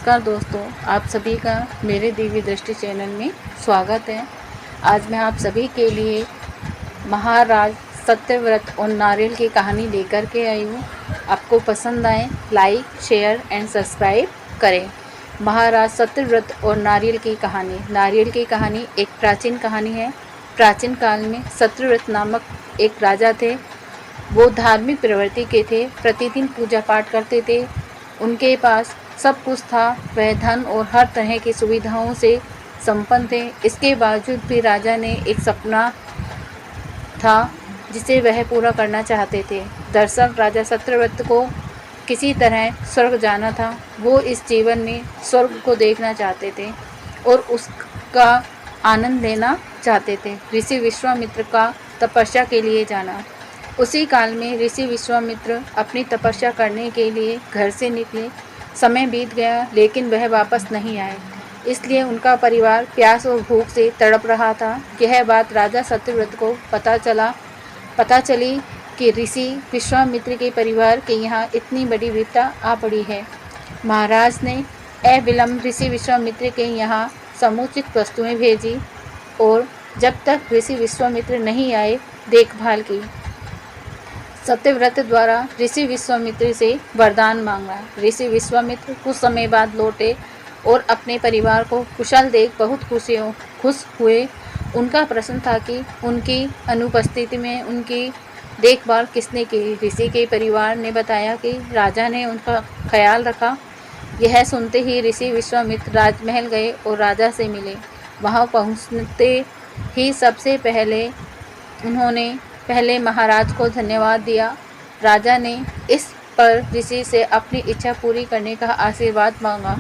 नमस्कार दोस्तों, आप सभी का मेरे दिव्य दृष्टि चैनल में स्वागत है। आज मैं आप सभी के लिए महाराज सत्यव्रत और नारियल की कहानी लेकर के आई हूँ। आपको पसंद आए लाइक, शेयर एंड सब्सक्राइब करें। महाराज सत्यव्रत और नारियल की कहानी। नारियल की कहानी एक प्राचीन कहानी है। प्राचीन काल में सत्यव्रत नामक एक राजा थे। वो धार्मिक प्रवृत्ति के थे, प्रतिदिन पूजा पाठ करते थे। उनके पास सब कुछ था, वह धन और हर तरह की सुविधाओं से संपन्न थे। इसके बावजूद भी राजा ने एक सपना था जिसे वह पूरा करना चाहते थे। दरअसल राजा सत्यव्रत को किसी तरह स्वर्ग जाना था। वो इस जीवन में स्वर्ग को देखना चाहते थे और उसका आनंद लेना चाहते थे। ऋषि विश्वामित्र का तपस्या के लिए जाना। उसी काल में ऋषि विश्वामित्र अपनी तपस्या करने के लिए घर से निकले। समय बीत गया लेकिन वह वापस नहीं आए, इसलिए उनका परिवार प्यास और भूख से तड़प रहा था। यह बात राजा सत्यव्रत को पता चली कि ऋषि विश्वामित्र के परिवार के यहाँ इतनी बड़ी विपदा आ पड़ी है। महाराज ने अविलंब ऋषि विश्वामित्र के यहाँ समुचित वस्तुएं भेजी और जब तक ऋषि विश्वामित्र नहीं आए देखभाल की। सत्यव्रत द्वारा ऋषि विश्वामित्र से वरदान मांगा। ऋषि विश्वामित्र कुछ समय बाद लौटे और अपने परिवार को कुशल देख बहुत खुश हुए। उनका प्रश्न था कि उनकी अनुपस्थिति में उनकी देखभाल किसने की। ऋषि के परिवार ने बताया कि राजा ने उनका ख्याल रखा। यह सुनते ही ऋषि विश्वामित्र राजमहल गए और राजा से मिले। वहां पहुंचते ही सबसे पहले उन्होंने महाराज को धन्यवाद दिया। राजा ने इस पर ऋषि से अपनी इच्छा पूरी करने का आशीर्वाद मांगा।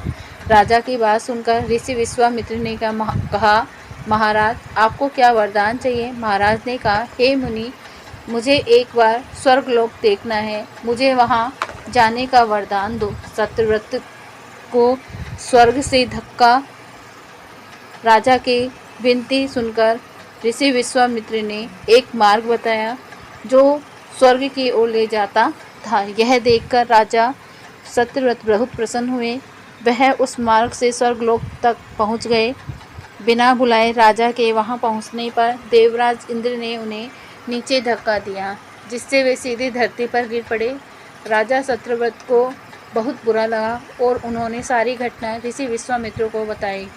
राजा की बात सुनकर ऋषि विश्वामित्र ने कहा, महाराज आपको क्या वरदान चाहिए। महाराज ने कहा, हे मुनि, मुझे एक बार स्वर्गलोक देखना है, मुझे वहां जाने का वरदान दो। सत्यव्रत को स्वर्ग से धक्का। राजा की विनती सुनकर ऋषि विश्वामित्र ने एक मार्ग बताया जो स्वर्ग की ओर ले जाता था। यह देखकर राजा सत्यव्रत बहुत प्रसन्न हुए। वह उस मार्ग से स्वर्गलोक तक पहुंच गए। बिना बुलाए राजा के वहां पहुंचने पर देवराज इंद्र ने उन्हें नीचे धक्का दिया, जिससे वे सीधे धरती पर गिर पड़े। राजा सत्यव्रत को बहुत बुरा लगा और उन्होंने सारी घटना ऋषि विश्वामित्र को बताई।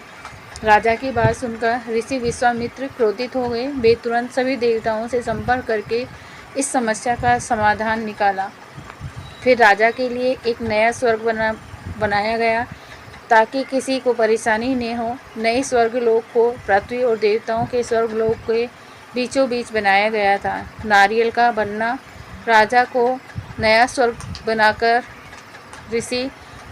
राजा की बात सुनकर ऋषि विश्वामित्र क्रोधित हो गए। वे तुरंत सभी देवताओं से संपर्क करके इस समस्या का समाधान निकाला। फिर राजा के लिए एक नया स्वर्ग बनाया गया ताकि किसी को परेशानी न हो। नए स्वर्गलोक को पृथ्वी और देवताओं के स्वर्गलोक के बीचों बीच बनाया गया था। नारियल का बनना राजा को नया स्वर्ग बनाकर ऋषि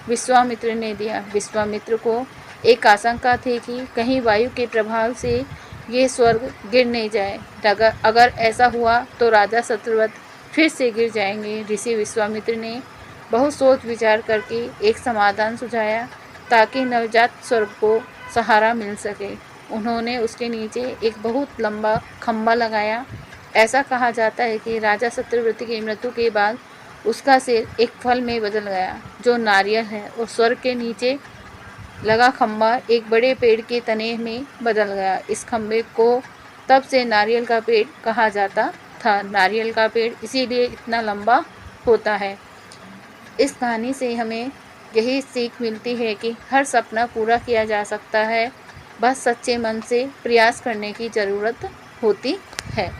विश्वामित्र ने दिया। विश्वामित्र को एक आशंका थी कि कहीं वायु के प्रभाव से ये स्वर्ग गिर नहीं जाए। अगर ऐसा हुआ तो राजा सत्यव्रत फिर से गिर जाएंगे। ऋषि विश्वामित्र ने बहुत सोच विचार करके एक समाधान सुझाया ताकि नवजात स्वर्ग को सहारा मिल सके। उन्होंने उसके नीचे एक बहुत लंबा खंभा लगाया। ऐसा कहा जाता है कि राजा सत्यव्रत की मृत्यु के बाद उसका सिर एक फल में बदल गया जो नारियल है, और स्वर्ग के नीचे लगा खंभा एक बड़े पेड़ के तने में बदल गया। इस खंभे को तब से नारियल का पेड़ कहा जाता था। नारियल का पेड़ इसीलिए इतना लंबा होता है। इस कहानी से हमें यही सीख मिलती है कि हर सपना पूरा किया जा सकता है, बस सच्चे मन से प्रयास करने की ज़रूरत होती है।